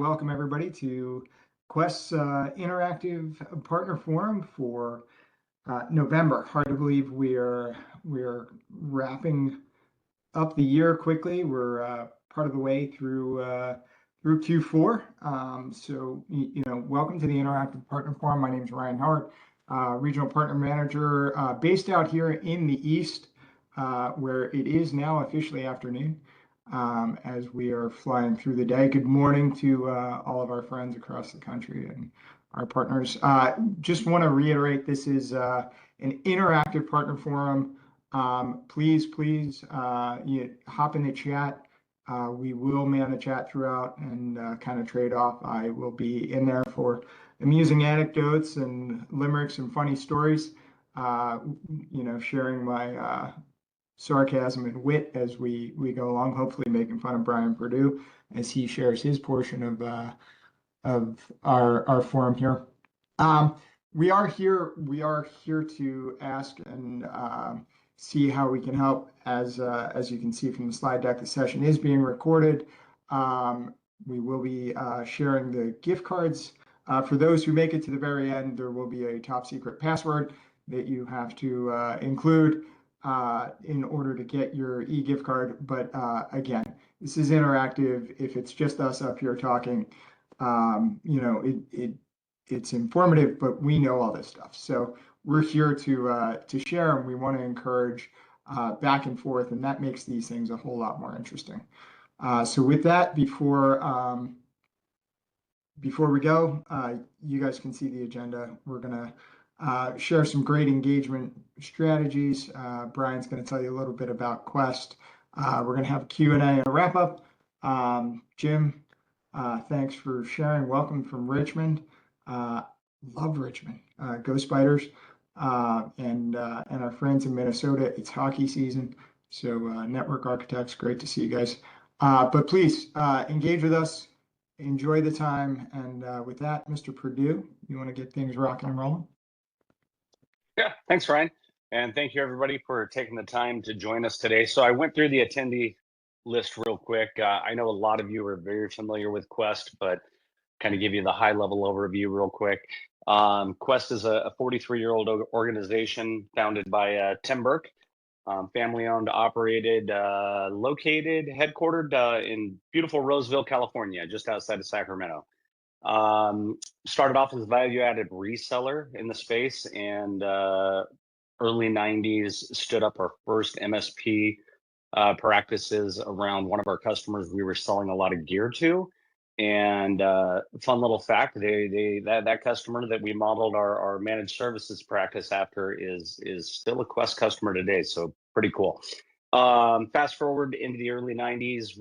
Welcome everybody to Quest's interactive partner forum for November. Hard to believe we're wrapping up the year quickly. We're part of the way through Q4. Welcome to the interactive partner forum. My name is Ryan Howard, regional partner manager, based out here in the East, where it is now officially afternoon. As we are flying through the day. Good morning to all of our friends across the country and our partners. Just want to reiterate, this is an interactive partner forum. Please you hop in the chat. We will man the chat throughout and kind of trade off. I will be in there for amusing anecdotes and limericks and funny stories, sharing my sarcasm and wit as we go along, hopefully making fun of Brian Perdue as he shares his portion of our forum here. We are here to ask and see how we can help. As you can see from the slide deck, the session is being recorded. We will be sharing the gift cards. For those who make it to the very end, there will be a top secret password that you have to include in order to get your e-gift card. But again, this is interactive. If it's just us up here talking, it's informative, but we know all this stuff. So we're here to share, and we want to encourage back and forth, and that makes these things a whole lot more interesting. So with that, before we go, you guys can see the agenda. We're gonna share some great engagement strategies. Brian's going to tell you a little bit about Quest. We're going to have a Q&A and a wrap up. Jim, thanks for sharing. Welcome from Richmond. Love Richmond. Go Spiders. And our friends in Minnesota. It's hockey season. So Network Architects, great to see you guys. But please engage with us. Enjoy the time. And with that, Mr. Perdue, you want to get things rocking and rolling? Yeah, thanks, Ryan. And thank you, everybody, for taking the time to join us today. So I went through the attendee list real quick. I know a lot of you are very familiar with Quest, but kind of give you the high-level overview real quick. Quest is a 43-year-old organization founded by Tim Burke, family-owned, operated, located, headquartered in beautiful Roseville, California, just outside of Sacramento. Started off as a value-added reseller in the space, and early 90s stood up our first MSP practices around one of our customers we were selling a lot of gear to. And fun little fact, that customer that we modeled our managed services practice after is still a Quest customer today, so pretty cool. Fast forward into the early 90s,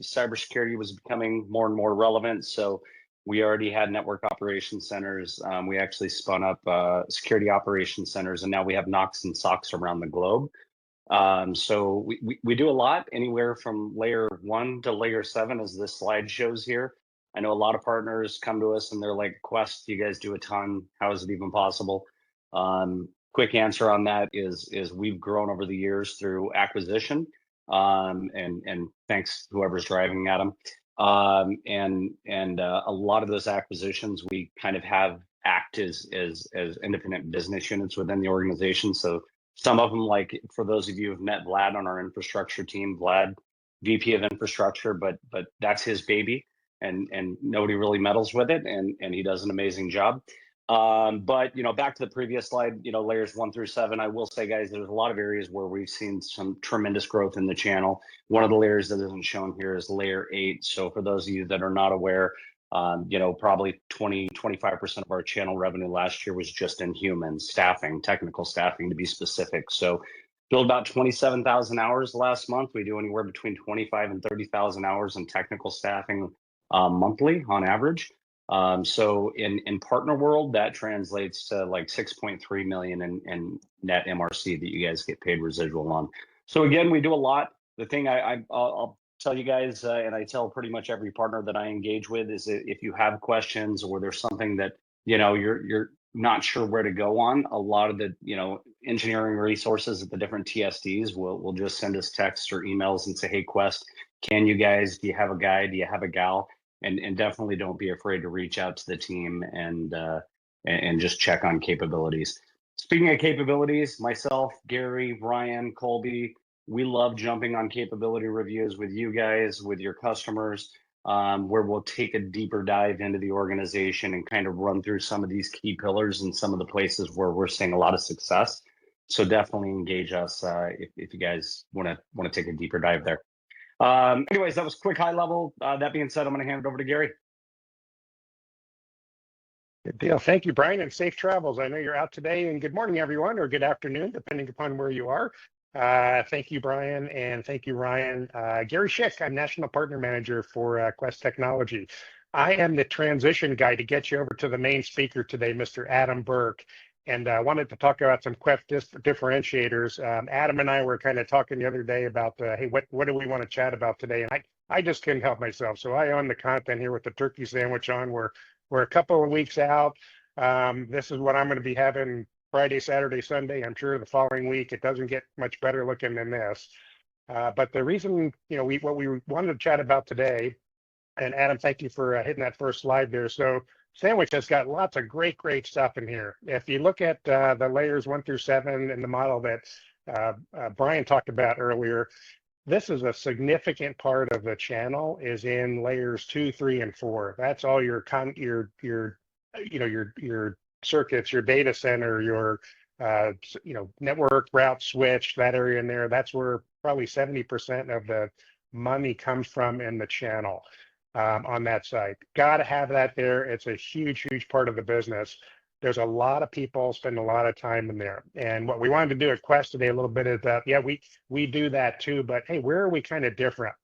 cybersecurity was becoming more and more relevant, so we already had network operations centers. We actually spun up security operations centers, and now we have NOCs and SOCs around the globe. So we do a lot, anywhere from layer 1 to layer 7, as this slide shows here. I know a lot of partners come to us and they're like, Quest, you guys do a ton. How is it even possible? Quick answer on that is we've grown over the years through acquisition, and thanks whoever's driving at them. And a lot of those acquisitions we kind of act as independent business units within the organization. So some of them, like for those of you who've met Vlad on our infrastructure team, Vlad, VP of infrastructure, but that's his baby, and nobody really meddles with it, and he does an amazing job. But back to the previous slide, layers 1 through 7, I will say, guys, there's a lot of areas where we've seen some tremendous growth in the channel. One of the layers that isn't shown here is layer 8. So for those of you that are not aware, probably 20-25% of our channel revenue last year was just in human staffing, technical staffing to be specific. So billed about 27,000 hours last month. We do anywhere between 25 and 30,000 hours in technical staffing monthly on average. So in partner world, that translates to like 6.3 million in net MRC that you guys get paid residual on. So again, we do a lot. The thing I'll tell you guys, and I tell pretty much every partner that I engage with, is that if you have questions or there's something that you're not sure where to go on, a lot of the engineering resources at the different TSDs will just send us texts or emails and say, hey, Quest, do you have a guy, do you have a gal? and definitely don't be afraid to reach out to the team and just check on capabilities. Speaking of capabilities, myself, Gary, Ryan, Colby, we love jumping on capability reviews with you guys, with your customers, where we'll take a deeper dive into the organization and kind of run through some of these key pillars and some of the places where we're seeing a lot of success. So definitely engage us if you guys want to take a deeper dive there. Anyways, that was quick high level. That being said, I'm going to hand it over to Gary. Good deal. Thank you, Brian, and safe travels. I know you're out today, and good morning, everyone, or good afternoon, depending upon where you are. Thank you, Brian, and thank you, Ryan. Gary Schick, I'm National Partner Manager for Quest Technology. I am the transition guy to get you over to the main speaker today, Mr. Adam Burke, and I wanted to talk about some Quest differentiators. Adam and I were kind of talking the other day about, hey, what do we want to chat about today? And I just couldn't help myself. So I own the content here with the turkey sandwich on. We're a couple of weeks out. This is what I'm going to be having Friday, Saturday, Sunday. I'm sure the following week it doesn't get much better looking than this. But the reason, what we wanted to chat about today, and Adam, thank you for hitting that first slide there. So Sandwich has got lots of great stuff in here. If you look at the layers 1 through 7 in the model that Brian talked about earlier, this is a significant part of the channel is in layers 2, 3, and 4. That's all your circuits, your data center, your network route switch, that area in there. That's where probably 70% of the money comes from in the channel on that side. Got to have that there. It's a huge part of the business. There's a lot of people spend a lot of time in there. And what we wanted to do at Quest today a little bit is that, yeah, we do that too, but hey, where are we kind of different?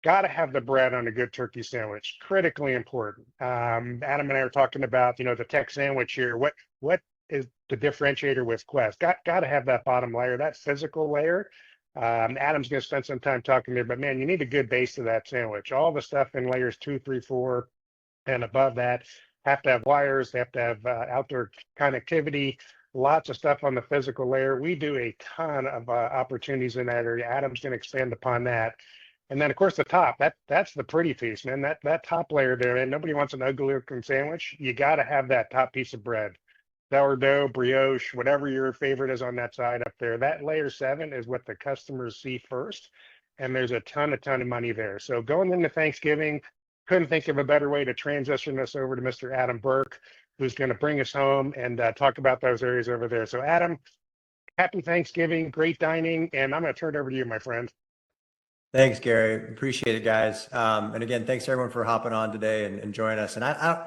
Got to have the bread on a good turkey sandwich. Critically important. Adam and I are talking about, the tech sandwich here. What is the differentiator with Quest? Got to have that bottom layer, that physical layer. Adam's going to spend some time talking there, but man, you need a good base to that sandwich. All the stuff in layers 2, 3, 4, and above that have to have wires. They have to have outdoor connectivity. Lots of stuff on the physical layer. We do a ton of opportunities in that area. Adam's going to expand upon that. And then, of course, the top, that's the pretty piece, man. That top layer there, man, nobody wants an ugly looking sandwich. You got to have that top piece of bread. Sourdough, brioche, whatever your favorite is on that side up there. That layer 7 is what the customers see first. And there's a ton of money there. So going into Thanksgiving, couldn't think of a better way to transition us over to Mr. Adam Burke, who's going to bring us home and talk about those areas over there. So Adam, happy Thanksgiving, great dining, and I'm going to turn it over to you, my friend. Thanks, Gary. Appreciate it, guys. And again, thanks everyone for hopping on today and joining us. And I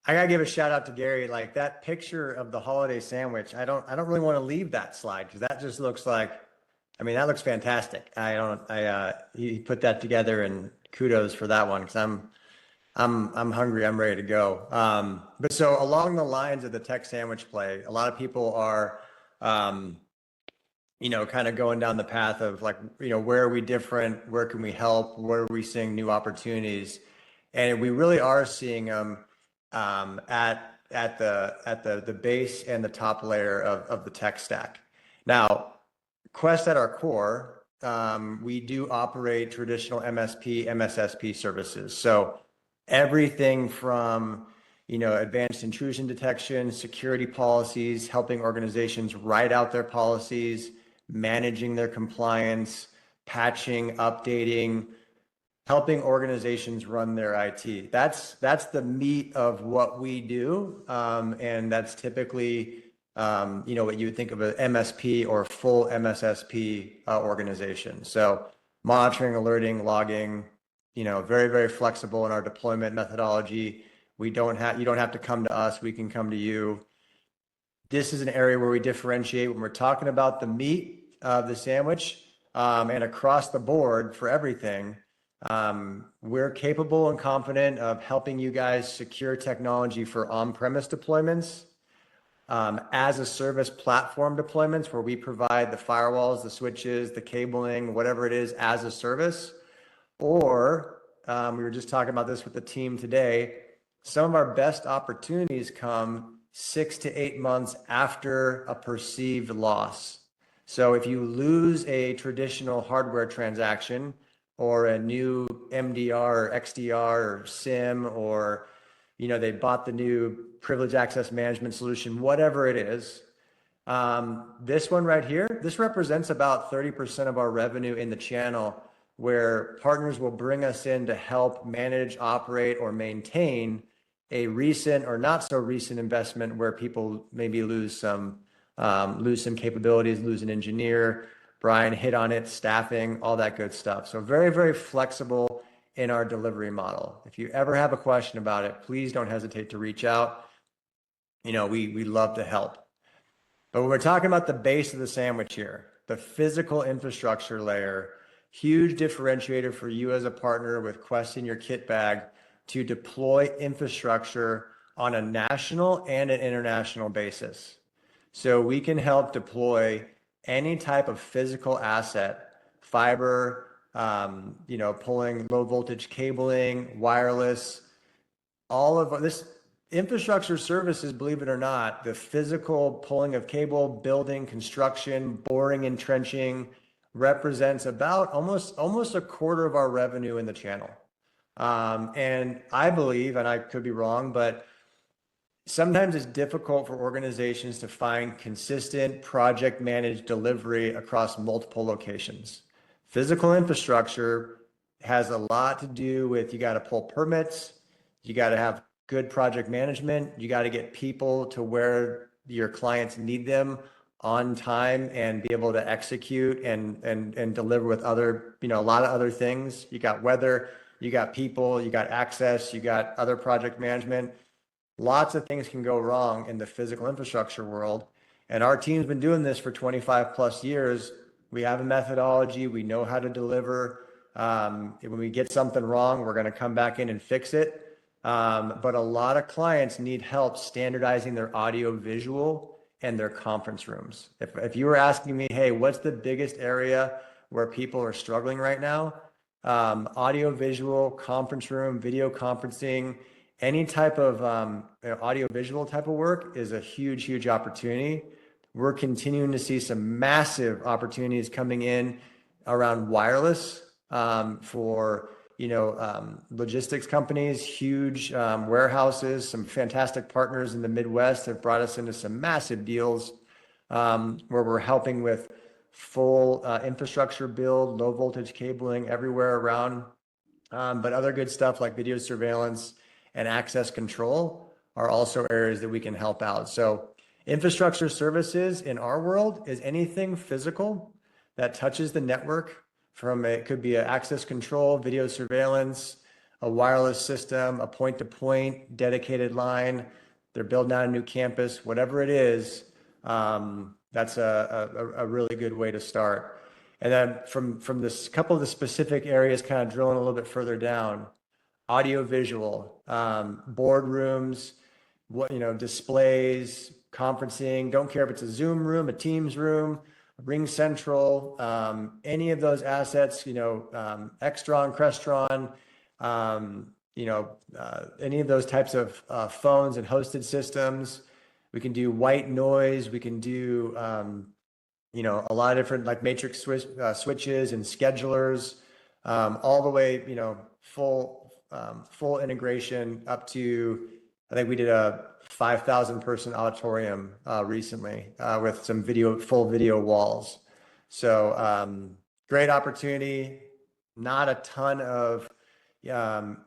gotta give a shout out to Gary. Like that picture of the holiday sandwich, I don't really want to leave that slide because that just looks like, that looks fantastic. He put that together, and kudos for that one because I'm hungry. I'm ready to go. But so along the lines of the tech sandwich play, a lot of people are, kind of going down the path of like, where are we different? Where can we help? Where are we seeing new opportunities? And we really are seeing them at the base and the top layer of the tech stack. Now, Quest at our core, we do operate traditional MSP, MSSP services. So everything from advanced intrusion detection, security policies, helping organizations write out their policies, managing their compliance, patching, updating, helping organizations run their IT. That's the meat of what we do, and that's typically what you would think of an MSP or full MSSP organization. So monitoring, alerting, logging, very flexible in our deployment methodology. You don't have to come to us. We can come to you. This is an area where we differentiate when we're talking about the meat of the sandwich, and across the board for everything. We're capable and confident of helping you guys secure technology for on-premise deployments, as a service platform deployments where we provide the firewalls, the switches, the cabling, whatever it is as a service. Or we were just talking about this with the team today. Some of our best opportunities come 6 to 8 months after a perceived loss. So if you lose a traditional hardware transaction, or a new MDR or XDR or SIM, or, they bought the new privileged access management solution, whatever it is. This one right here, this represents about 30% of our revenue in the channel, where partners will bring us in to help manage, operate, or maintain a recent or not so recent investment where people maybe lose some capabilities, lose an engineer. Brian hit on it, staffing, all that good stuff. So very, very flexible in our delivery model. If you ever have a question about it, please don't hesitate to reach out. We love to help. But when we're talking about the base of the sandwich here, the physical infrastructure layer, huge differentiator for you as a partner with Quest in your kit bag to deploy infrastructure on a national and an international basis. So we can help deploy any type of physical asset, fiber, pulling low voltage cabling, wireless, all of this infrastructure services, believe it or not, the physical pulling of cable, building, construction, boring, and trenching represents about almost a quarter of our revenue in the channel. And I believe, and I could be wrong, but sometimes it's difficult for organizations to find consistent project managed delivery across multiple locations. Physical infrastructure has a lot to do with, you got to pull permits, you got to have good project management, you got to get people to where your clients need them on time and be able to execute and deliver with other, a lot of other things. You got weather, you got people, you got access, you got other project management. Lots of things can go wrong in the physical infrastructure world. And our team's been doing this for 25 plus years. We have a methodology, we know how to deliver. When we get something wrong, we're going to come back in and fix it. But a lot of clients need help standardizing their audio visual and their conference rooms. If you were asking me, hey, what's the biggest area where people are struggling right now? Audio visual, conference room, video conferencing, any type of audio visual type of work is a huge, huge opportunity. We're continuing to see some massive opportunities coming in around wireless for logistics companies, huge warehouses. Some fantastic partners in the Midwest have brought us into some massive deals where we're helping with full infrastructure build, low voltage cabling everywhere around. But other good stuff like video surveillance and access control are also areas that we can help out. So infrastructure services in our world is anything physical that touches the network. It could be an access control, video surveillance, a wireless system, a point-to-point dedicated line. They're building out a new campus, whatever it is. That's a really good way to start. And then from this couple of the specific areas, kind of drilling a little bit further down, audio visual, boardrooms, displays, conferencing. Don't care if it's a Zoom room, a Teams room, Ring Central, any of those assets, Extron, Crestron, any of those types of phones and hosted systems. We can do white noise. We can do, a lot of different like matrix switches and schedulers, all the way, full integration up to, I think we did a 5,000 person auditorium recently with some full video walls. So great opportunity. Not a ton of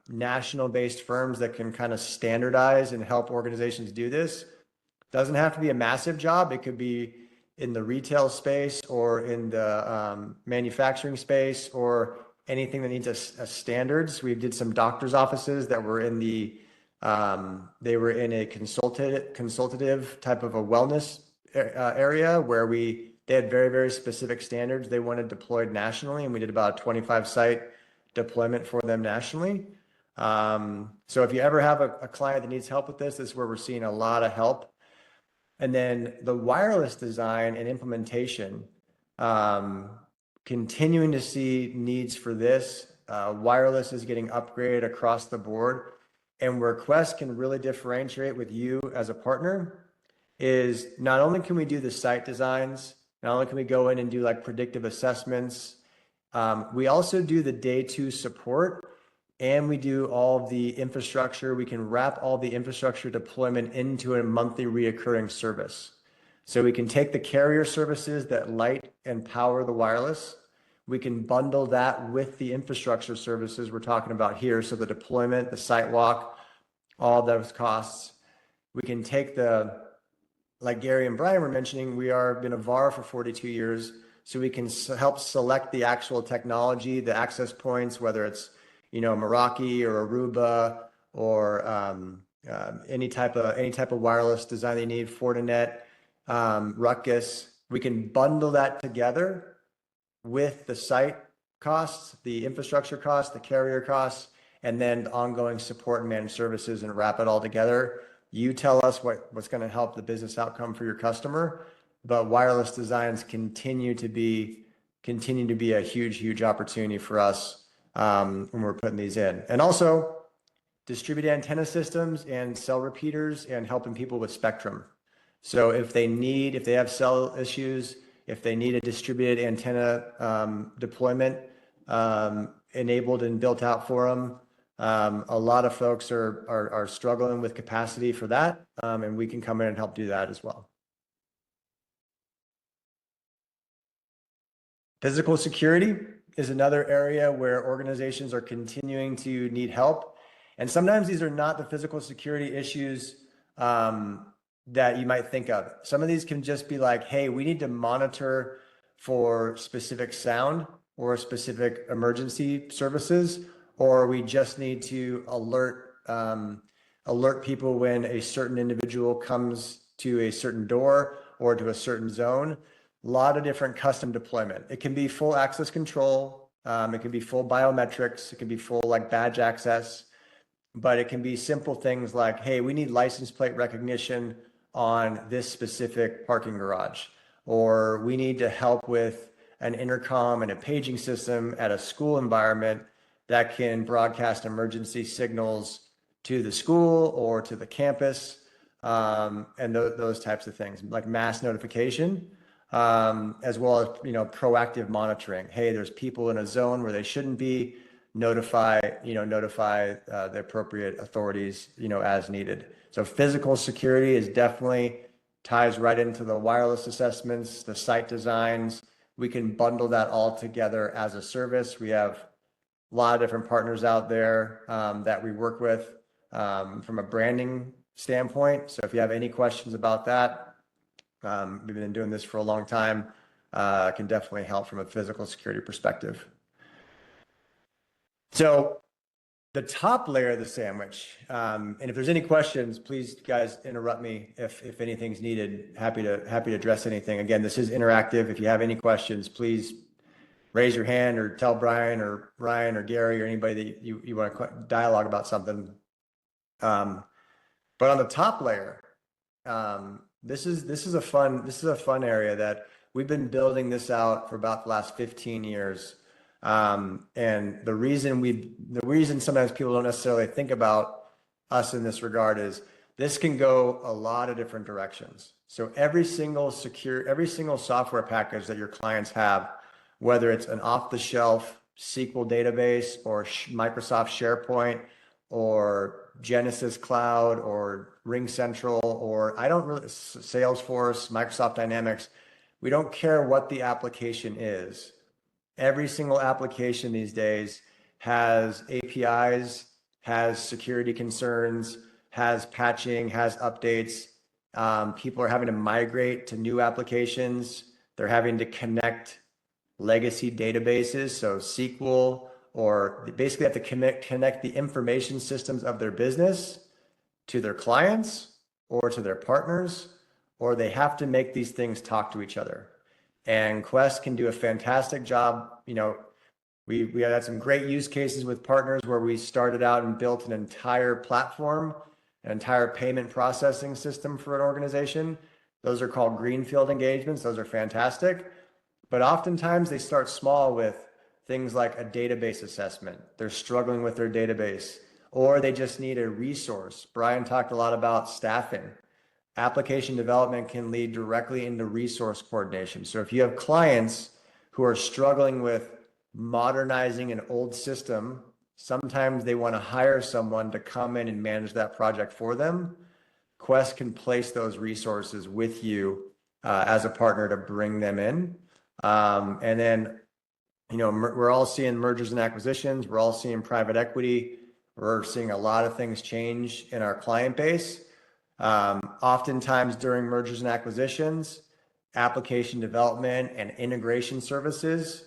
national based firms that can kind of standardize and help organizations do this. Doesn't have to be a massive job. It could be in the retail space or in the manufacturing space or anything that needs a standards. We did some doctor's offices that were in they were in a consultative type of a wellness area where they had very, very specific standards they wanted deployed nationally, and we did about a 25 site deployment for them nationally. So if you ever have a client that needs help with this is where we're seeing a lot of help. And then the wireless design and implementation, continuing to see needs for this. Wireless is getting upgraded across the board. And where Quest can really differentiate with you as a partner is not only can we do the site designs, not only can we go in and do like predictive assessments We also do the day two support, and we do all of the infrastructure. We can wrap all the infrastructure deployment into a monthly reoccurring service. So we can take the carrier services that light and power the wireless. We can bundle that with the infrastructure services we're talking about here. So the deployment, the site walk, all those costs. We can take like Gary and Brian were mentioning, we are been a VAR for 42 years. So we can help select the actual technology, the access points, whether it's, Meraki or Aruba or any type of wireless design they need, Fortinet, Ruckus. We can bundle that together with the site costs, the infrastructure costs, the carrier costs, and then the ongoing support and managed services, and wrap it all together. You tell us what's going to help the business outcome for your customer, but wireless designs continue to be a huge opportunity for us when we're putting these in. And also distributed antenna systems and cell repeaters, and helping people with spectrum. So if they have cell issues, if they need a distributed antenna deployment enabled and built out for them, a lot of folks are struggling with capacity for that, and we can come in and help do that as well. Physical security is another area where organizations are continuing to need help. And sometimes these are not the physical security issues that you might think of. Some of these can just be like, hey, we need to monitor for specific sound or specific emergency services, or we just need to alert people when a certain individual comes to a certain door or to a certain zone. A lot of different custom deployment. It can be full access control. It can be full biometrics. It can be full like badge access, but it can be simple things like, hey, we need license plate recognition on this specific parking garage, or we need to help with an intercom and a paging system at a school environment that can broadcast emergency signals to the school or to the campus, and those types of things, like mass notification, as well as proactive monitoring. Hey, there's people in a zone where they shouldn't be. Notify the appropriate authorities as needed. So physical security is definitely ties right into the wireless assessments, the site designs. We can bundle that all together as a service. We have a lot of different partners out there that we work with from a branding standpoint. So if you have any questions about that, we've been doing this for a long time. Can definitely help from a physical security perspective. So the top layer of the sandwich, and if there's any questions, please guys interrupt me if anything's needed. Happy to address anything. Again, this is interactive. If you have any questions, please raise your hand or tell Brian or Ryan or Gary or anybody that you want to dialogue about something. But on the top layer, this is a fun area that we've been building this out for about the last 15 years. And the reason sometimes people don't necessarily think about us in this regard is this can go a lot of different directions. So every single software package that your clients have, whether it's an off-the-shelf SQL database or Microsoft SharePoint or Genesys Cloud or RingCentral or Salesforce, Microsoft Dynamics, we don't care what the application is. Every single application these days has APIs, has security concerns, has patching, has updates. People are having to migrate to new applications. They're having to connect legacy databases, so SQL, or they basically have to connect the information systems of their business to their clients or to their partners, or they have to make these things talk to each other. And Quest can do a fantastic job. We had some great use cases with partners where we started out and built an entire platform, an entire payment processing system for an organization. Those are called greenfield engagements. Those are fantastic. But oftentimes they start small with things like a database assessment. They're struggling with their database, or they just need a resource. Brian talked a lot about staffing. Application development can lead directly into resource coordination. So if you have clients who are struggling with modernizing an old system. Sometimes they want to hire someone to come in and manage that project for them. Quest can place those resources with you as a partner to bring them in. And then, we're all seeing mergers and acquisitions. We're all seeing private equity. We're seeing a lot of things change in our client base. Oftentimes during mergers and acquisitions, application development and integration services.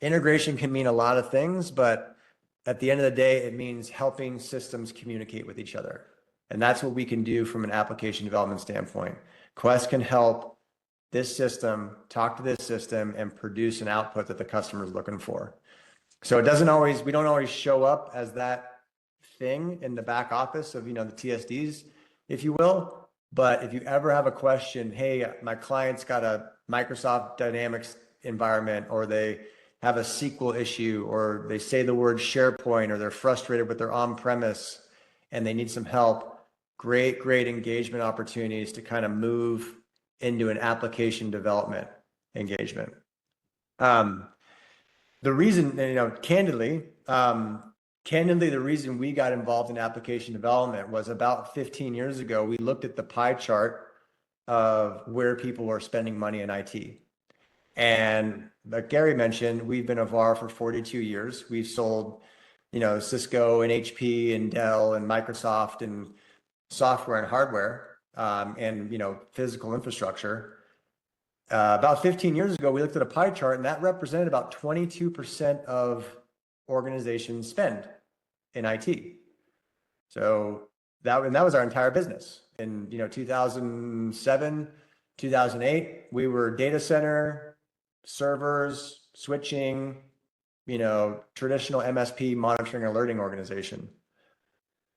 Integration can mean a lot of things, but at the end of the day, it means helping systems communicate with each other. And that's what we can do from an application development standpoint. Quest can help this system talk to this system and produce an output that the customer is looking for. So we don't always show up as that thing in the back office of, the TSDs, if you will. But if you ever have a question, hey, my client's got a Microsoft Dynamics environment, or they have a SQL issue, or they say the word SharePoint, or they're frustrated with their on-premise and they need some help, great engagement opportunities to kind of move into an application development engagement. The reason, candidly, the reason we got involved in application development was about 15 years ago. We looked at the pie chart of where people are spending money in IT. And like Gary mentioned, we've been a VAR for 42 years. We've sold, Cisco and HP and Dell and Microsoft and software and hardware, and, physical infrastructure. About 15 years ago, we looked at a pie chart, and that represented about 22% of organizations spend in IT. So that was our entire business. In 2007, 2008, we were data center, servers, switching, traditional MSP monitoring alerting organization.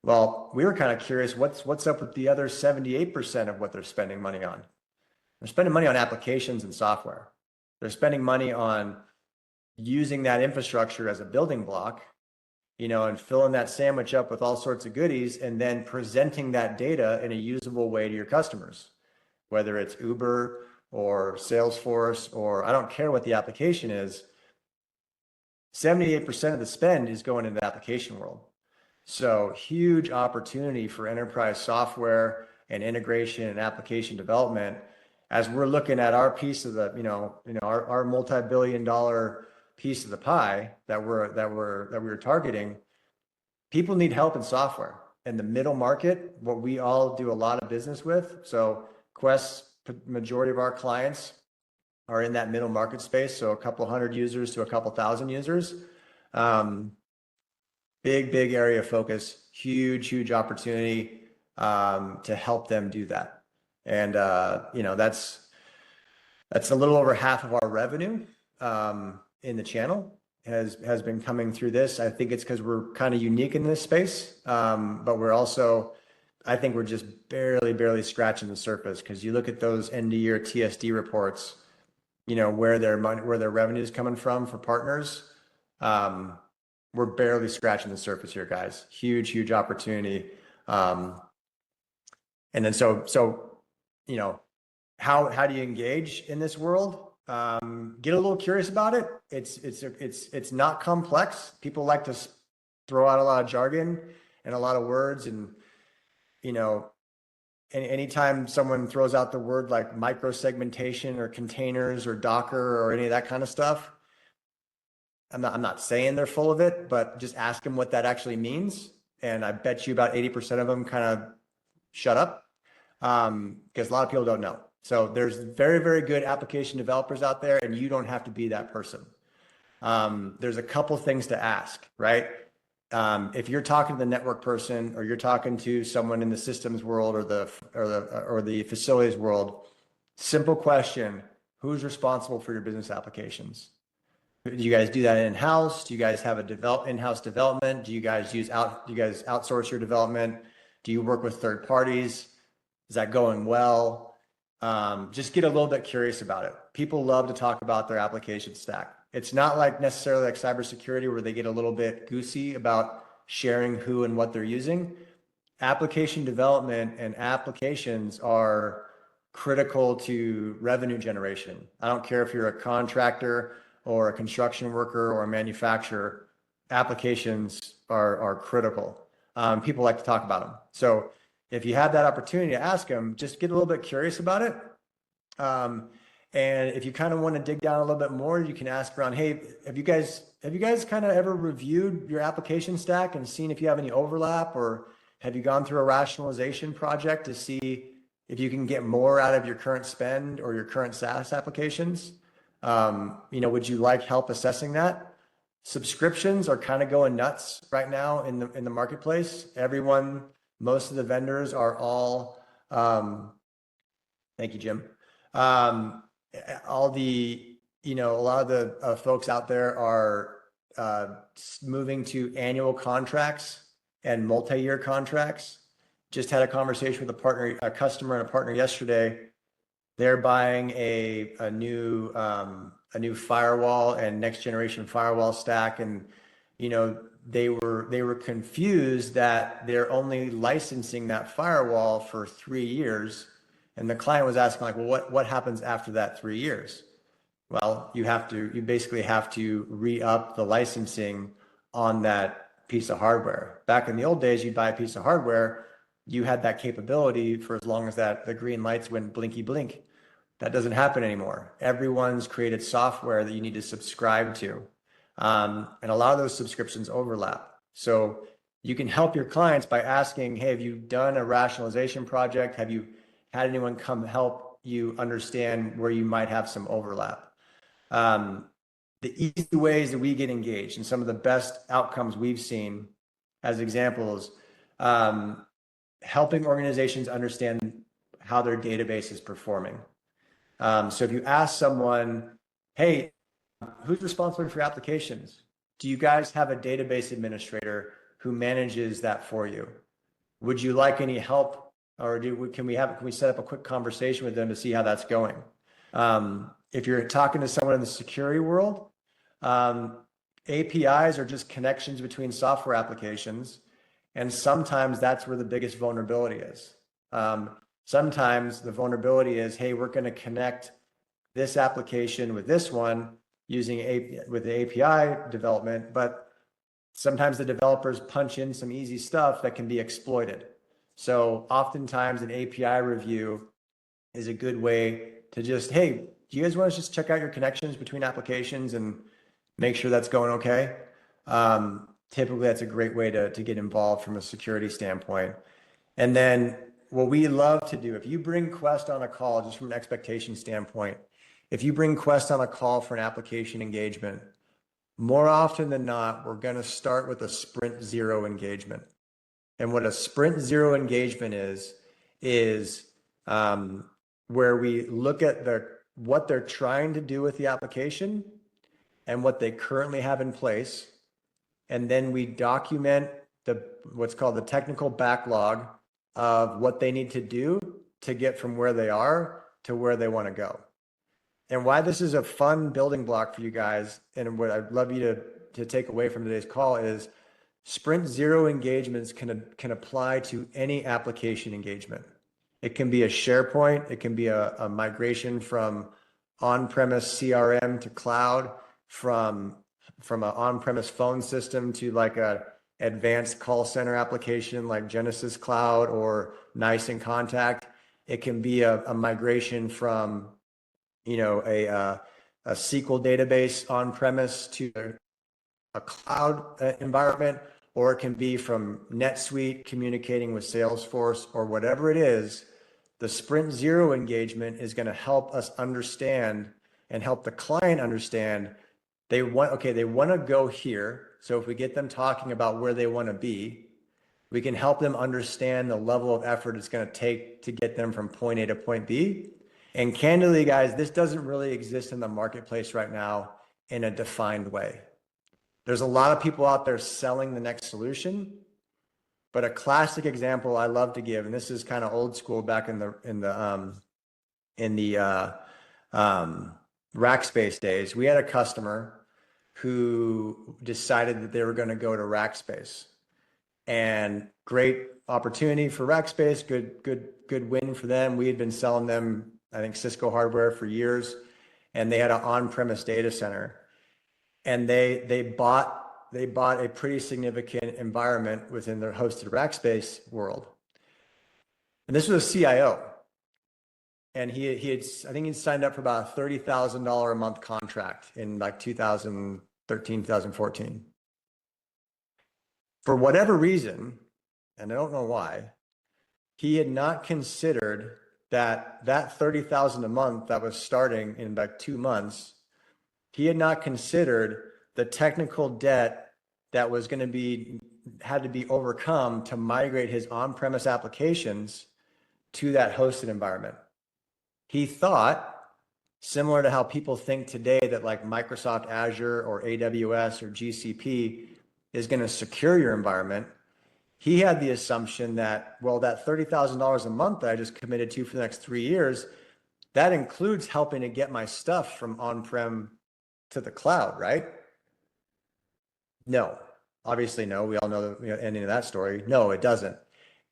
Well, we were kind of curious, what's up with the other 78% of what they're spending money on? They're spending money on applications and software. They're spending money on using that infrastructure as a building block, and filling that sandwich up with all sorts of goodies, and then presenting that data in a usable way to your customers, whether it's Uber or Salesforce, or I don't care what the application is. 78% of the spend is going into the application world. So huge opportunity for enterprise software and integration and application development. As we're looking at our piece of the, our multi-billion-dollar piece of the pie that we were targeting, people need help in software. In the middle market, what we all do a lot of business with. So Quest's majority of our clients are in that middle market space. So a couple hundred users to a couple thousand users. Big area of focus, huge opportunity to help them do that. And, that's a little over half of our revenue in the channel has been coming through this. I think it's because we're kind of unique in this space, but we're also, I think we're just barely scratching the surface, because you look at those end of year TSD reports, where their revenue is coming from for partners. We're barely scratching the surface here, guys. Huge opportunity. And then so how do you engage in this world? Get a little curious about it. It's not complex. People like to throw out a lot of jargon and a lot of words, and anytime someone throws out the word like micro-segmentation or containers or Docker or any of that kind of stuff, I'm not saying they're full of it, but just ask them what that actually means. And I bet you about 80% of them kind of shut up, because a lot of people don't know. So there's very good application developers out there, and you don't have to be that person. There's a couple things to ask, right? If you're talking to the network person, or you're talking to someone in the systems world or the facilities world, simple question: who's responsible for your business applications? Do you guys do that in-house? Do you guys have in-house development? Do you guys outsource your development? Do you work with third parties? Is that going well? Just get a little bit curious about it. People love to talk about their application stack. It's not like necessarily like cybersecurity, where they get a little bit goosey about sharing who and what they're using. Application development and applications are critical to revenue generation. I don't care if you're a contractor or a construction worker or a manufacturer, applications are critical. People like to talk about them. So if you have that opportunity to ask them, just get a little bit curious about it. And if you kind of want to dig down a little bit more, you can ask around, hey, have you guys kind of ever reviewed your application stack and seen if you have any overlap, or have you gone through a rationalization project to see if you can get more out of your current spend or your current SaaS applications? Would you like help assessing that? Subscriptions are kind of going nuts right now in the marketplace. Most of the vendors are all, thank you, Jim. A lot of the folks out there are moving to annual contracts and multi-year contracts. Just had a conversation with a customer and a partner yesterday. They're buying a new firewall and next generation firewall stack, and they were confused that they're only licensing that firewall for 3 years, and the client was asking like, well, what happens after that 3 years? Well, you basically have to re-up the licensing on that piece of hardware. Back in the old days, you'd buy a piece of hardware, you had that capability for as long as the green lights went blinky blink. That doesn't happen anymore. Everyone's created software that you need to subscribe to. And a lot of those subscriptions overlap. So you can help your clients by asking, hey, have you done a rationalization project? Have you had anyone come help you understand where you might have some overlap? The easy ways that we get engaged and some of the best outcomes we've seen as examples, helping organizations understand how their database is performing. So if you ask someone, hey, who's responsible for your applications? Do you guys have a database administrator who manages that for you? Would you like any help, or can we set up a quick conversation with them to see how that's going? If you're talking to someone in the security world, APIs are just connections between software applications, and sometimes that's where the biggest vulnerability is. Sometimes the vulnerability is, hey, we're going to connect this application with this one with the API development, but sometimes the developers punch in some easy stuff that can be exploited. So oftentimes an API review is a good way to just, hey, do you guys want to just check out your connections between applications and make sure that's going okay? Typically, that's a great way to get involved from a security standpoint. And then what we love to do, if you bring Quest on a call, just from an expectation standpoint, if you bring Quest on a call for an application engagement, more often than not, we're going to start with a sprint zero engagement. And what a sprint zero engagement is where we look at what they're trying to do with the application and what they currently have in place. And then we document what's called the technical backlog of what they need to do to get from where they are to where they want to go. And why this is a fun building block for you guys, and what I'd love you to take away from today's call, is sprint zero engagements can apply to any application engagement. It can be a SharePoint, it can be a migration from on-premise CRM to cloud, from an on-premise phone system to like a advanced call center application like Genesys Cloud or NICE inContact. It can be a migration from a SQL database on-premise to a cloud environment, or it can be from NetSuite communicating with Salesforce, or whatever it is. The sprint zero engagement is going to help us understand and help the client understand they want to go here. So if we get them talking about where they want to be, we can help them understand the level of effort it's going to take to get them from point A to point B. And candidly, guys, this doesn't really exist in the marketplace right now in a defined way. There's a lot of people out there selling the next solution, but a classic example I love to give, and this is kind of old school back in the Rackspace days. We had a customer who decided that they were going to go to Rackspace, and great opportunity for Rackspace, good win for them. We had been selling them, I think, Cisco hardware for years, and they had an on-premise data center. and they bought a pretty significant environment within their hosted rack space world. And this was a CIO. And he had, I think he'd signed up for about a $30,000 a month contract in like 2013, 2014. For whatever reason, and I don't know why, he had not considered that 30,000 a month that was starting in like 2 months, he had not considered the technical debt that was going to had to be overcome to migrate his on-premise applications to that hosted environment. He thought, similar to how people think today, that like Microsoft Azure or AWS or GCP is going to secure your environment. He had the assumption that, well, that $30,000 a month that I just committed to for the next 3 years, that includes helping to get my stuff from on-prem to the cloud, right? No, obviously no. We all know the ending of that story. No, it doesn't.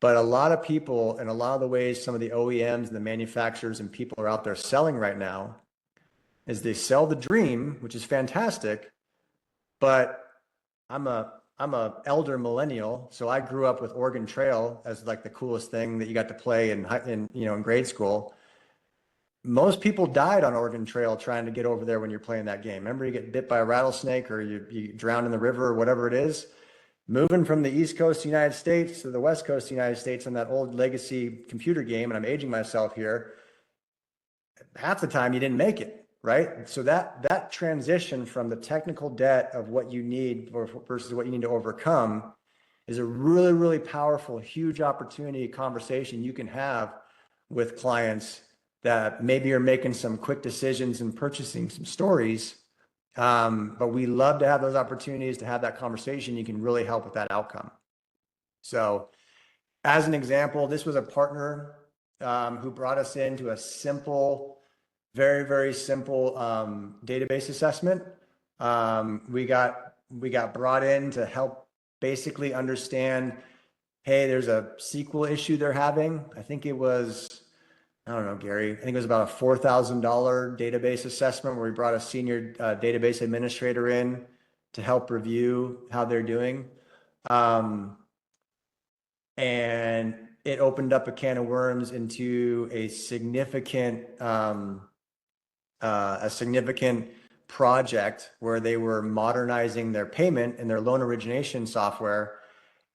But a lot of people, and a lot of the ways some of the OEMs and the manufacturers and people are out there selling right now is they sell the dream, which is fantastic. But I'm a elder millennial, so I grew up with Oregon Trail as like the coolest thing that you got to play in grade school. Most people died on Oregon Trail trying to get over there when you're playing that game. Remember, you get bit by a rattlesnake or you drown in the river or whatever it is. Moving from the East Coast of the United States to the West Coast of the United States on that old legacy computer game, and I'm aging myself here, half the time you didn't make it, right? So that transition from the technical debt of what you need versus what you need to overcome is a really, really powerful, huge opportunity conversation you can have with clients that maybe are making some quick decisions and purchasing some stories. But we love to have those opportunities to have that conversation. You can really help with that outcome. So as an example, this was a partner who brought us into a simple, very, very simple database assessment. We got brought in to help basically understand, hey, there's a SQL issue they're having. I think it was, I don't know, Gary, I think it was about a $4,000 database assessment where we brought a senior database administrator in to help review how they're doing. And it opened up a can of worms into a significant project where they were modernizing their payment and their loan origination software.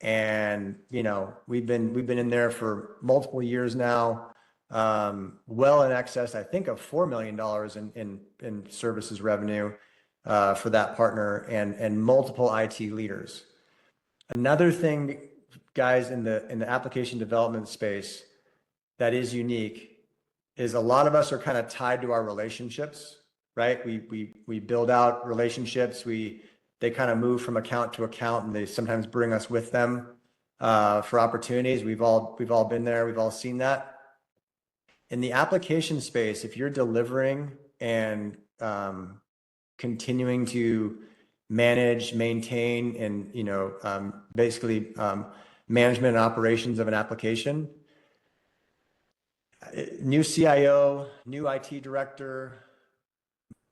And, we've been in there for multiple years now. Well in excess, I think, of $4 million in services revenue for that partner and multiple IT leaders. Another thing, guys, in the application development space that is unique is a lot of us are kind of tied to our relationships, right? We build out relationships. They kind of move from account to account, and they sometimes bring us with them for opportunities. We've all been there. We've all seen that. In the application space, if you're delivering and continuing to manage, maintain, and basically management and operations of an application, new CIO, new IT director,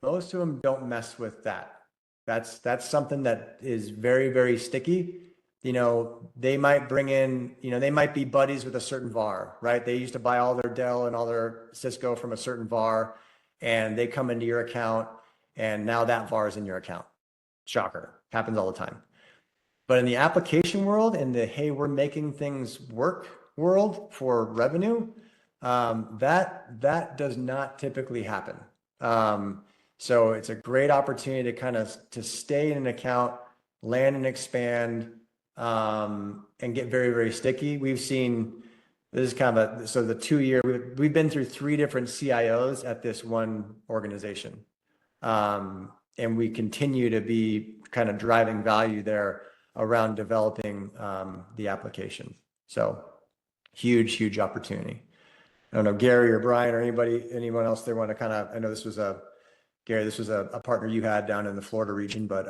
most of them don't mess with that. That's something that is very, very sticky. They might bring in, they might be buddies with a certain VAR, right? They used to buy all their Dell and all their Cisco from a certain VAR, and they come into your account, and now that VAR is in your account. Shocker. Happens all the time. But in the application world, in the, hey, we're making things work world for revenue, that does not typically happen. So it's a great opportunity to stay in an account, land and expand, and get very, very sticky. We've seen, this is kind of so the 2 year, we've been through 3 different CIOs at this one organization. And we continue to be kind of driving value there around developing the application. So huge opportunity. I don't know, Gary or Brian or anyone else they want to kind of, I know this was Gary, this was a partner you had down in the Florida region, but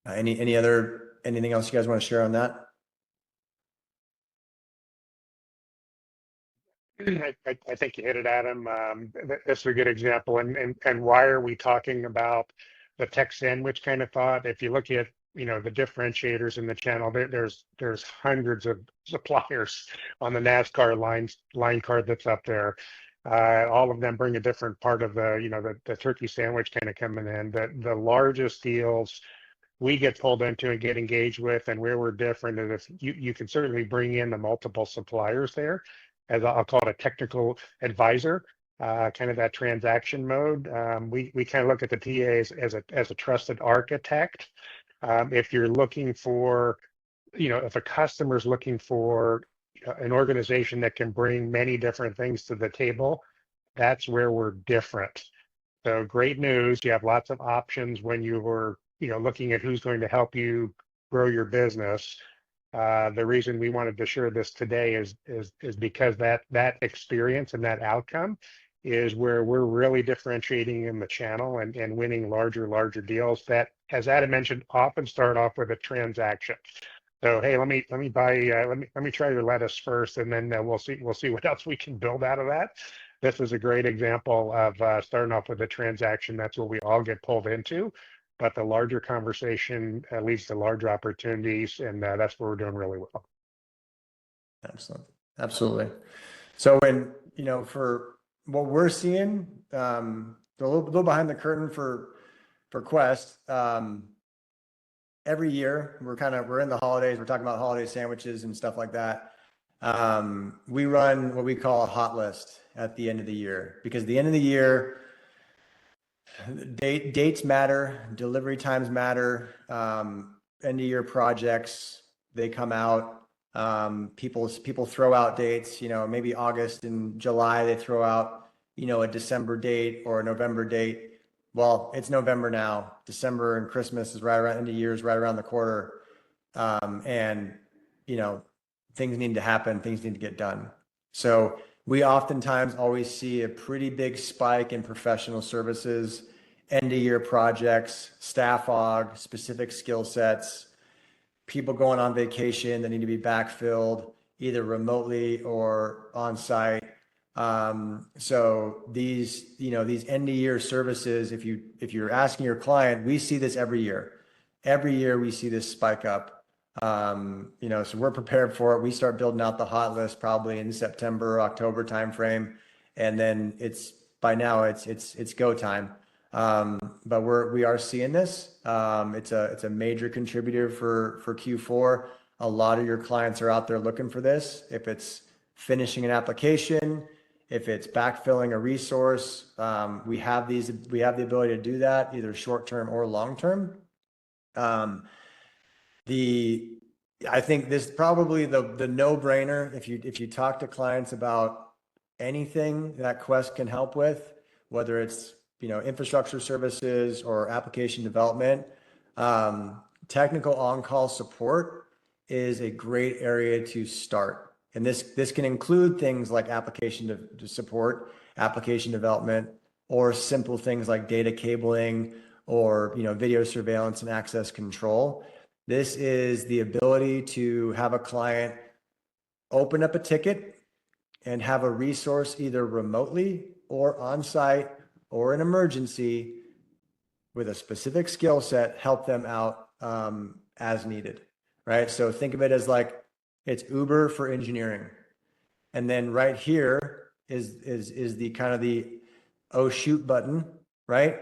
anything else you guys want to share on that? I think you hit it, Adam. This is a good example. And why are we talking about the tech sandwich kind of thought. If you look at, the differentiators in the channel, there's hundreds of suppliers on the NASCAR line card that's up there. All of them bring a different part of the turkey sandwich kind of coming in. The largest deals we get pulled into and get engaged with, and where we're different is if you can certainly bring in the multiple suppliers there, as I'll call it, a technical advisor, kind of that transaction mode. We kind of look at the TA as a trusted architect. If you're looking for, if a customer's looking for an organization that can bring many different things to the table, that's where we're different. So great news, you have lots of options when you were, looking at who's going to help you grow your business. The reason we wanted to share this today is because that experience and that outcome is where we're really differentiating in the channel and winning larger deals that, as Adam mentioned, often start off with a transaction. So hey, let me try your lettuce first, and then we'll see what else we can build out of that. This is a great example of starting off with a transaction. That's what we all get pulled into, but the larger conversation leads to larger opportunities, and that's what we're doing really well. Absolutely. So for what we're seeing, a little behind the curtain for Quest, every year we're in the holidays, we're talking about holiday sandwiches and stuff like that. We run what we call a hot list at the end of the year, because the end of the year, dates matter, delivery times matter, end of year projects, they come out. People throw out dates, maybe August and July, they throw out, a December date or a November date. Well, it's November now. December and Christmas is right around, end of year is right around the corner. And things need to happen, things need to get done. So we oftentimes always see a pretty big spike in professional services, end of year projects, staff aug, specific skill sets, people going on vacation that need to be backfilled either remotely or on site. So these end of year services, if you're asking your client, we see this every year. Every year we see this spike up. So we're prepared for it. We start building out the hot list probably in September, October timeframe, and then by now it's go time. But we are seeing this. It's a major contributor for Q4. A lot of your clients are out there looking for this. If it's finishing an application, if it's backfilling a resource, we have the ability to do that either short term or long term. I think this is probably the no-brainer if you talk to clients about anything that Quest can help with, whether it's infrastructure services or application development. Technical on-call support is a great area to start, and this can include things like application support, application development, or simple things like data cabling or video surveillance and access control. This is the ability to have a client open up a ticket and have a resource either remotely or on site or an emergency with a specific skill set help them out as needed, right? So think of it as like it's Uber for engineering. And then right here is the kind of the oh shoot button, right?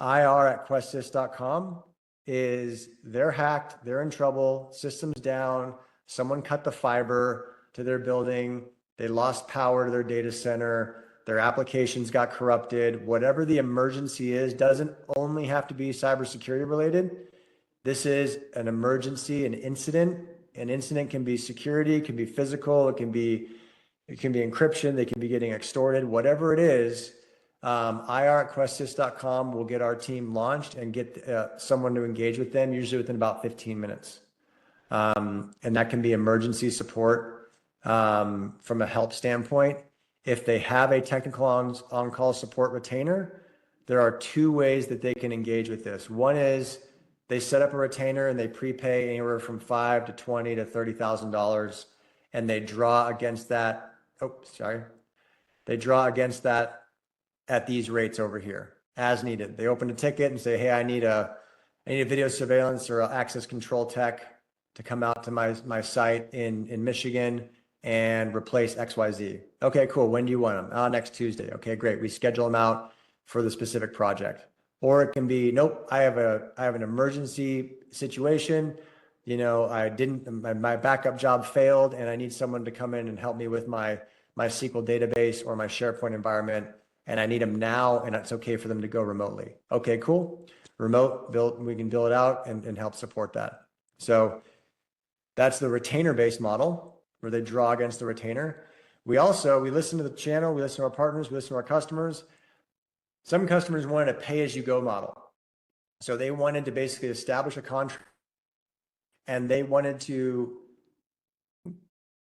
ir@questsys.com is they're hacked, they're in trouble, systems down, someone cut the fiber to their building, they lost power to their data center, their applications got corrupted. Whatever the emergency is, doesn't only have to be cybersecurity related. This is an emergency, an incident. An incident can be security, it can be physical, it can be encryption, they can be getting extorted, whatever it is. ir@questsys.com will get our team launched and get someone to engage with them, usually within about 15 minutes. And that can be emergency support from a help standpoint. If they have a technical on-call support retainer, there are two ways that they can engage with this. One is they set up a retainer and they prepay anywhere from $5,000 to $20,000 to $30,000, and they draw against that. They draw against that at these rates over here. as needed. They open a ticket and say, hey, I need a video surveillance or access control tech to come out to my site in Michigan and replace XYZ. Okay, cool. When do you want them? Next Tuesday. Okay, great. We schedule them out for the specific project. Or it can be, nope, I have an emergency situation. You know, my backup job failed and I need someone to come in and help me with my SQL database or my SharePoint environment, and I need them now, and it's okay for them to go remotely. Okay, cool. Remote build, we can build it out and help support that. So that's the retainer-based model where they draw against the retainer. We listen to the channel, we listen to our partners, we listen to our customers. Some customers wanted a pay-as-you-go model. So they wanted to basically establish a contract, and they wanted to, did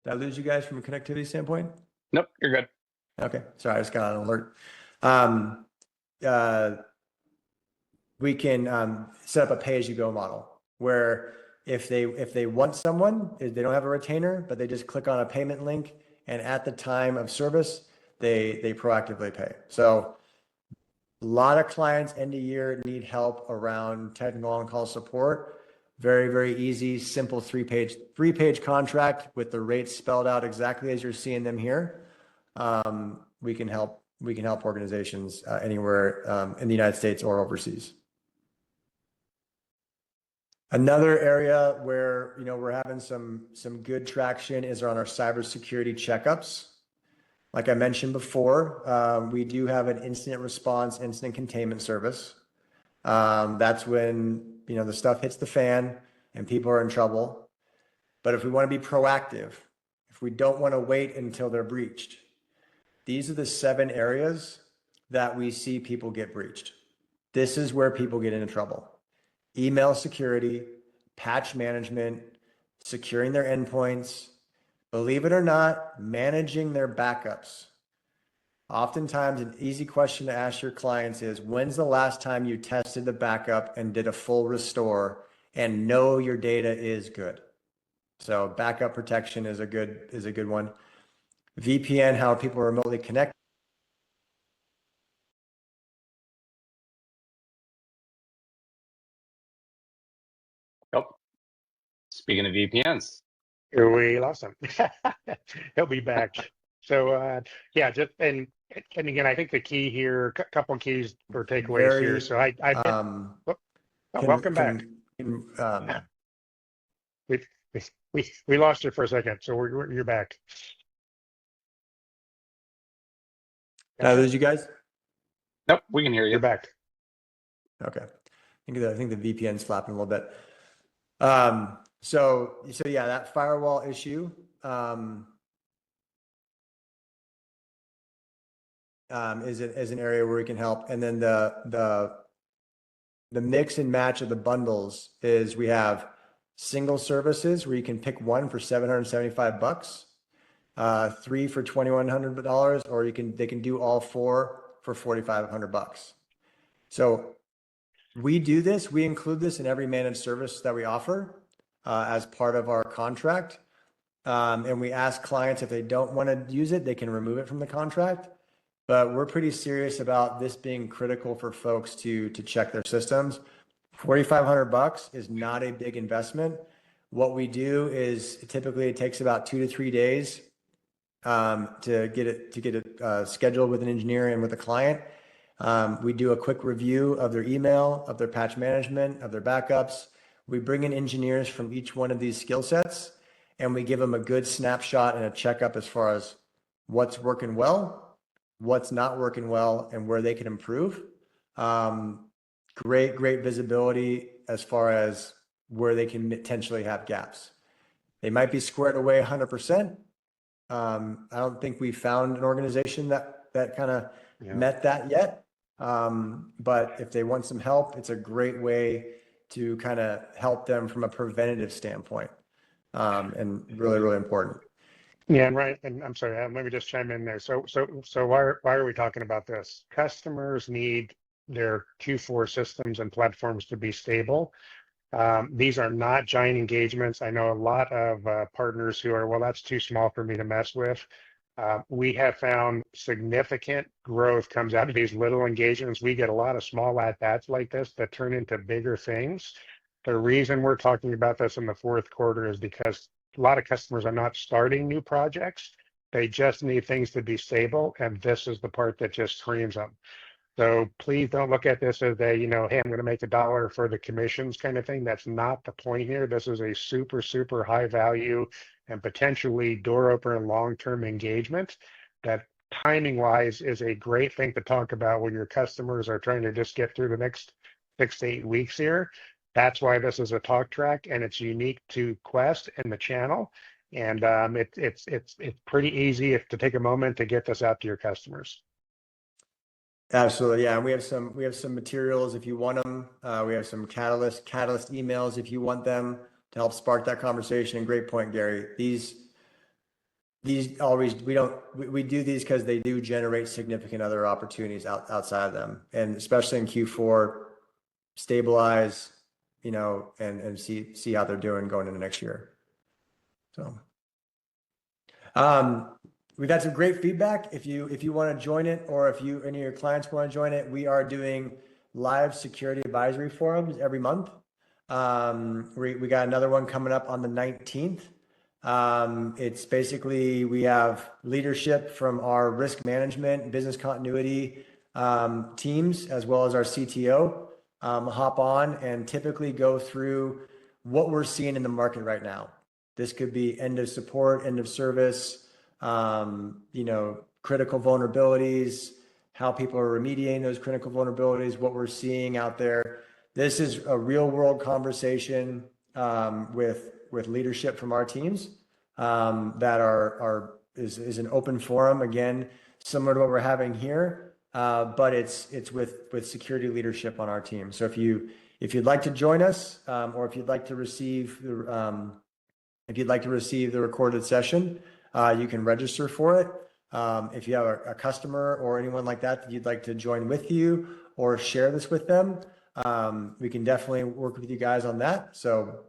I lose you guys from a connectivity standpoint? Nope, you're good. Okay, sorry, I just got an alert. We can set up a pay-as-you-go model where if they want someone, they don't have a retainer, but they just click on a payment link, and at the time of service, they proactively pay. So a lot of clients end of year need help around technical on-call support. Very, very easy, simple three-page contract with the rates spelled out exactly as you're seeing them here. We can help organizations anywhere in the United States or overseas. Another area where we're having some good traction is on our cybersecurity checkups. Like I mentioned before, we do have an incident response, incident containment service. That's when the stuff hits the fan and people are in trouble. But if we want to be proactive, if we don't want to wait until they're breached, these are the 7 areas that we see people get breached. This is where people get into trouble. Email security, patch management, securing their endpoints, believe it or not, managing their backups. Oftentimes, an easy question to ask your clients is, when's the last time you tested the backup and did a full restore and know your data is good? So backup protection is a good one. VPN, how people remotely connect. Oh, speaking of VPNs. We lost him. He'll be back. So yeah, just and again, I think the key here, a couple of keys or takeaways here. So welcome back. We lost you for a second, so you're back. Did I lose you guys? Nope, we can hear you. You're back. Okay. I think the VPN's flapping a little bit. So yeah, that firewall issue is an area where we can help. And then the mix and match of the bundles is we have single services where you can pick one for $775, 3 for $2,100, or they can do all 4 for $4,500. So we do this. We include this in every managed service that we offer as part of our contract. And we ask clients if they don't want to use it, they can remove it from the contract. But we're pretty serious about this being critical for folks to check their systems. $4,500 is not a big investment. What we do is typically it takes about 2 to 3 days to get it scheduled with an engineer and with a client. We do a quick review of their email, of their patch management, of their backups. We bring in engineers from each one of these skill sets, and we give them a good snapshot and a checkup as far as what's working well, what's not working well, and where they can improve. Great visibility as far as where they can potentially have gaps. They might be squared away 100%. I don't think we found an organization that kind of met that yet. But if they want some help, it's a great way to kind of help them from a preventative standpoint, and really important. Yeah, and right. And I'm sorry, let me just chime in there. So why are we talking about this? Customers need their Q4 systems and platforms to be stable. These are not giant engagements. I know a lot of partners who are, well, that's too small for me to mess with. We have found significant growth comes out of these little engagements. We get a lot of small at-bats like this that turn into bigger things. The reason we're talking about this in the fourth quarter is because a lot of customers are not starting new projects. They just need things to be stable, and this is the part that just screams them. So please don't look at this as a, hey, I'm going to make $1 for the commissions kind of thing. That's not the point here. This is a super, super high value and potentially door opener long-term engagement that timing wise is a great thing to talk about when your customers are trying to just get through the next 6 to 8 weeks here. That's why this is a talk track, and it's unique to Quest and the channel. And it's pretty easy to take a moment to get this out to your customers. Absolutely, yeah. And we have some materials if you want them. We have some catalyst emails if you want them to help spark that conversation. And great point, Gary. These always we do these because they do generate significant other opportunities outside of them, and especially in Q4, stabilize, and see how they're doing going into next year. So, we've had some great feedback. If you want to join it, or if any of your clients want to join it, we are doing live security advisory forums every month. We got another one coming up on the 19th. It's basically, we have leadership from our risk management, business continuity teams, as well as our CTO, hop on and typically go through what we're seeing in the market right now. This could be end of support, end of service, critical vulnerabilities, how people are remediating those critical vulnerabilities, what we're seeing out there. This is a real world conversation with leadership from our teams that is an open forum, again, similar to what we're having here, but it's with security leadership on our team. So if you'd like to join us, or if you'd like to receive the recorded session, you can register for it. If you have a customer or anyone like that you'd like to join with you or share this with them, we can definitely work with you guys on that. So,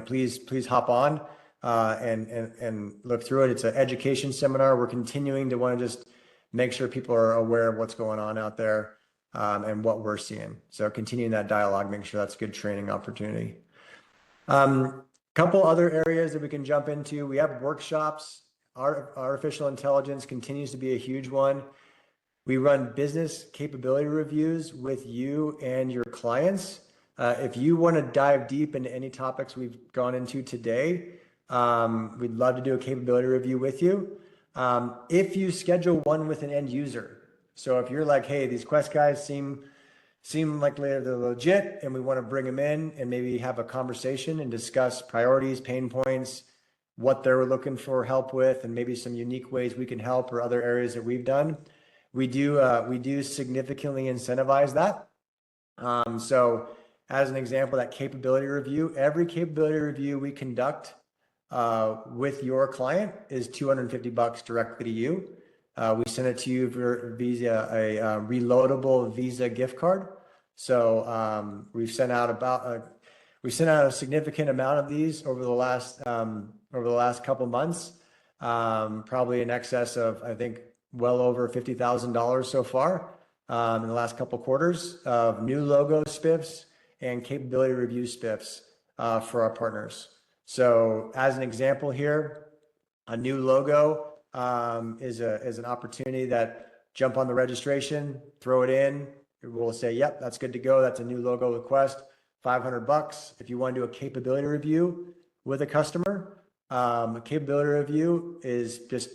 please hop on and look through it. It's an education seminar. We're continuing to want to just make sure people are aware of what's going on out there, and what we're seeing. So continuing that dialogue, make sure that's a good training opportunity. Couple other areas that we can jump into. We have workshops. Artificial intelligence continues to be a huge one. We run business capability reviews with you and your clients. If you want to dive deep into any topics we've gone into today, we'd love to do a capability review with you. If you schedule one with an end user. So if you're like, hey, these Quest guys seem like they're legit, and we want to bring them in and maybe have a conversation and discuss priorities, pain points, what they're looking for help with, and maybe some unique ways we can help, or other areas that we've done. We do significantly incentivize that. So as an example, that capability review, every capability review we conduct with your client is $250 directly to you. We send it to you via a reloadable Visa gift card. So we've sent out a significant amount of these over the last couple months, probably in excess of, I think, well over $50,000 so far in the last couple quarters of new logo spiffs and capability review spiffs for our partners. So as an example here, a new logo is an opportunity that jump on the registration, throw it in. We'll say, yep, that's good to go. That's a new logo request, $500. If you want to do a capability review with a customer, a capability review is just,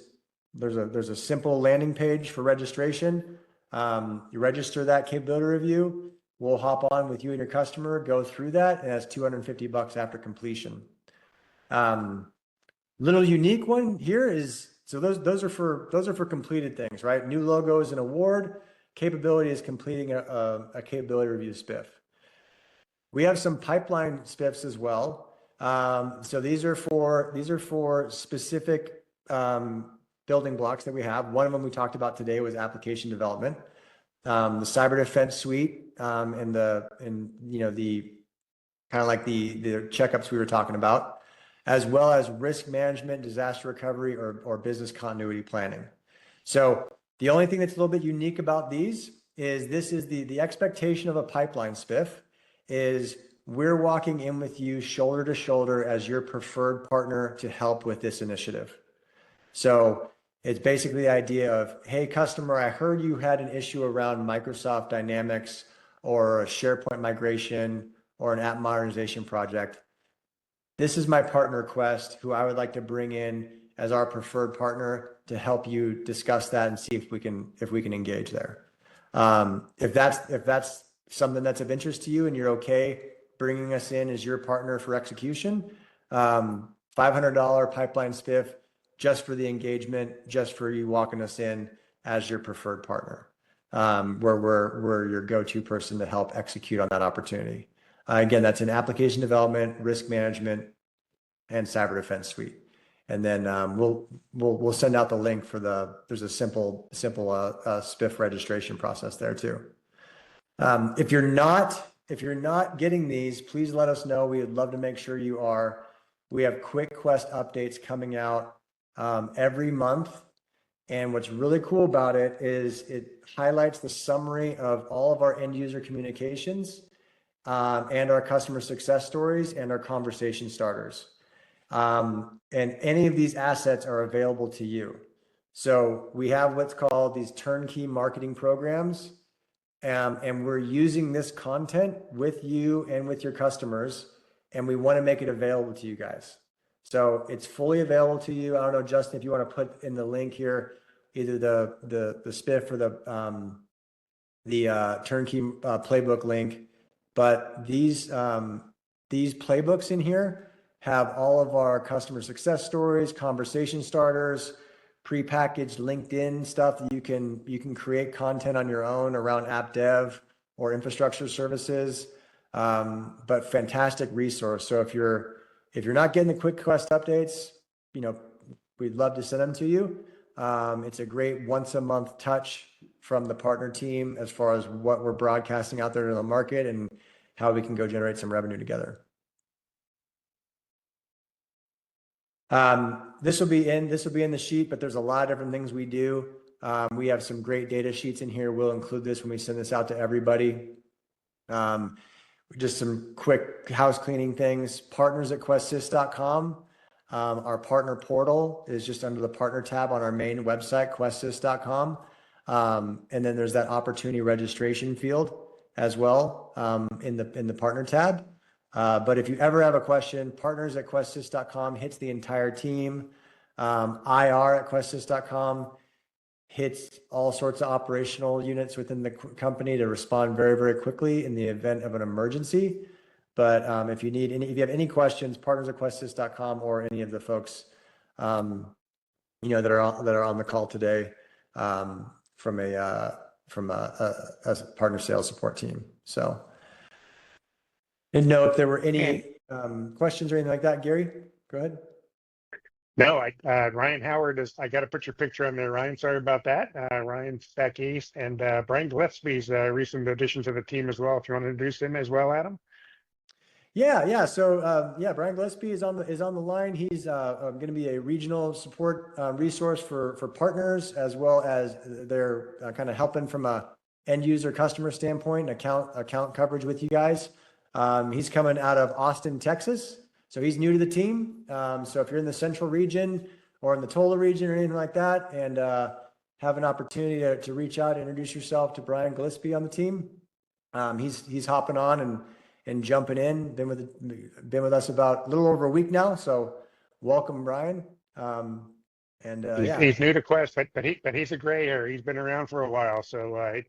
there's a simple landing page for registration. You register that capability review. We'll hop on with you and your customer, go through that, and that's $250 after completion. Little unique one here is, so those are for completed things, right? New logo is an award. Capability is completing a capability review spiff. We have some pipeline spiffs as well. So these are for specific building blocks that we have. One of them we talked about today was application development, the cyber defense suite, and the kind of like the checkups we were talking about. as well as risk management, disaster recovery, or business continuity planning. So the only thing that's a little bit unique about these is this is the expectation of a pipeline spiff is we're walking in with you shoulder to shoulder as your preferred partner to help with this initiative. So it's basically the idea of, hey, customer, I heard you had an issue around Microsoft Dynamics or a SharePoint migration or an app modernization project. This is my partner Quest, who I would like to bring in as our preferred partner to help you discuss that and see if we can engage there. If that's something that's of interest to you and you're okay bringing us in as your partner for execution, $500 pipeline spiff just for the engagement, just for you walking us in as your preferred partner, where we're your go-to person to help execute on that opportunity. Again, that's in application development, risk management, and cyber defense suite. And then we'll send out the link for there's a simple spiff registration process there too. If you're not getting these, please let us know. We would love to make sure you are. We have quick Quest updates coming out every month. And what's really cool about it is it highlights the summary of all of our end user communications and our customer success stories and our conversation starters. And any of these assets are available to you. So we have what's called these turnkey marketing programs. And we're using this content with you and with your customers, and we want to make it available to you guys. So it's fully available to you. I don't know, Justin, if you want to put in the link here, either the spiff or the turnkey playbook link. But these playbooks in here have all of our customer success stories, conversation starters, prepackaged LinkedIn stuff that you can create content on your own around app dev or infrastructure services. But fantastic resource. So if you're not getting the quick Quest updates, we'd love to send them to you. It's a great once a month touch from the partner team as far as what we're broadcasting out there to the market and how we can go generate some revenue together. This will be in the sheet, but there's a lot of different things we do. We have some great data sheets in here. We'll include this when we send this out to everybody. Just some quick house cleaning things. Partners at questsys.com. Our partner portal is just under the partner tab on our main website, questsys.com. And then there's that opportunity registration field as well in the partner tab. But if you ever have a question, partners at questsys.com hits the entire team. IR at questsys.com hits all sorts of operational units within the company to respond very, very quickly in the event of an emergency. But if you have any questions, partners at questsys.com or any of the folks that are on the call today from a partner sales support team. So didn't know if there were any questions or anything like that. Gary, go ahead. No, Ryan Howard I got to put your picture on there, Ryan. Sorry about that. Ryan's back east, and Brian Gillespie's a recent addition to the team as well. If you want to introduce him as well, Adam. Yeah. So Brian Gillespie is on the line. He's going to be a regional support resource for partners, as well as they're kind of helping from a end user customer standpoint, account coverage with you guys. He's coming out of Austin, Texas. So he's new to the team. So if you're in the central region or in the Tola region or anything like that, and have an opportunity to reach out and introduce yourself to Brian Gillespie on the team, he's hopping on and jumping in. Been with us about a little over a week now. So welcome, Brian. He's new to Quest, but he's a gray hair. He's been around for a while. So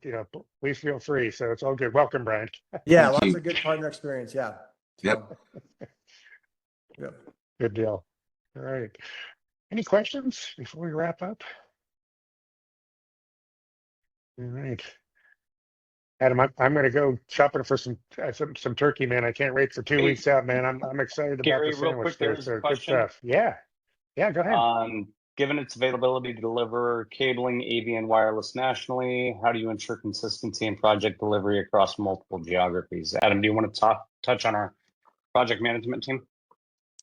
please feel free. So it's all good. Welcome, Brian. Yeah, lots of good partner experience. Yeah. Yep. Yep. Good deal. All right. Any questions before we wrap up? All right. Adam, I'm going to go shopping for some turkey, man. I can't wait for 2 weeks out, man. I'm excited about Gary, the real sandwich quick, there. there's a So good question. stuff. Yeah, go ahead. Given its availability to deliver cabling, AV, and wireless nationally, how do you ensure consistency in project delivery across multiple geographies? Adam, do you want to touch on our project management team?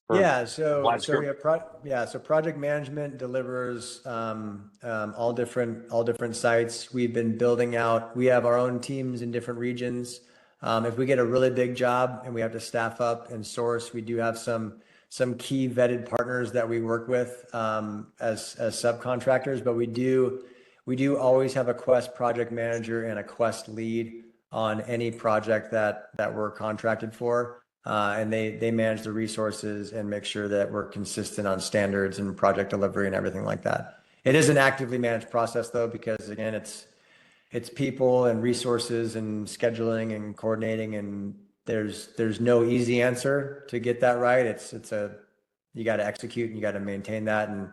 for Yeah, so Vlad's so we group? have so project management delivers all different sites. We've been building out. We have our own teams in different regions. If we get a really big job and we have to staff up and source, we do have some key vetted partners that we work with as subcontractors. But we do always have a Quest project manager and a Quest lead on any project that we're contracted for. And they manage the resources and make sure that we're consistent on standards and project delivery and everything like that. It is an actively managed process though, because again, it's people and resources and scheduling and coordinating, and there's no easy answer to get that right. You got to execute and you got to maintain that. And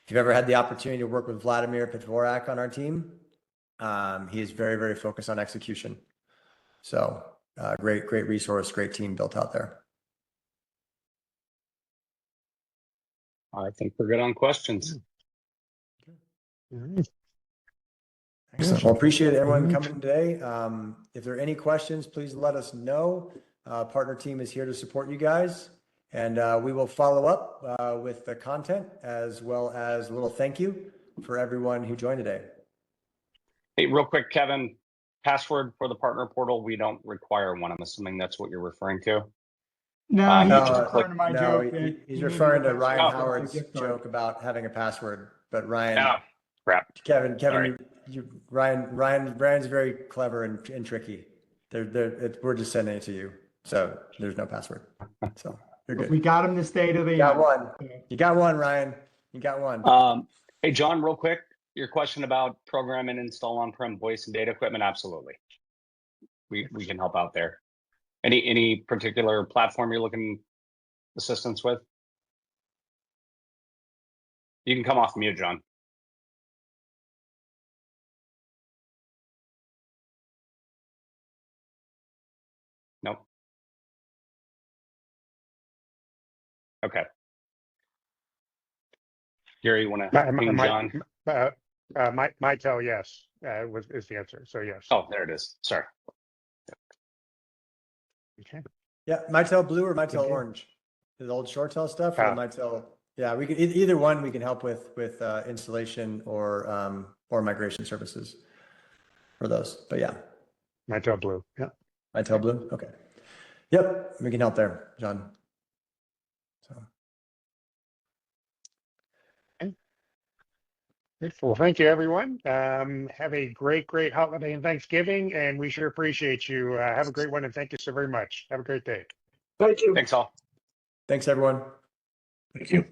if you've ever had the opportunity to work with Vladimir Petvorak on our team, he is very, very focused on execution. So great resource, great team built out there. I think we're good on questions. Excellent. Well, appreciate everyone coming today. If there are any questions, please let us know. Partner team is here to support you guys, and we will follow up with the content as well as a little thank you for everyone who joined today. Hey, real quick, Kevin, password for the partner portal, we don't require one. I'm assuming that's what you're referring to. No, he's just referring click- to my No, joke. he's You need referring to a Ryan password for Howard's the gift card. joke about having a password, but Ryan, Oh, crap. Kevin, Sorry. Ryan's very clever and tricky. We're just sending it to you, so there's no password. So you're good. We got him to stay to the You got end. one. You got one, Ryan. You got one. Hey, John, real quick, your question about program and install on-prem voice and data equipment, absolutely. We can help out there. Any particular platform you're looking assistance with? You can come off mute, John. Nope. Okay. Gary, you want to ping John? Mitel, yes, is the answer. So yes. Oh, there it is. Sorry. Okay. Yeah, Mitel Blue or Mitel Okay. Orange? The old ShoreTel stuff or Ah. Mitel? Yeah, we could either one. We can help with installation or migration services for those. But yeah, Mitel Blue. Yeah. Mitel Blue. Okay. Yep, we can help there, John. So. Well, thank you, everyone. Have a great holiday and Thanksgiving, and we sure appreciate you. Have a great one, and thank you so very much. Have a great day. Thank you. Thanks all. Thanks, everyone. Thank you.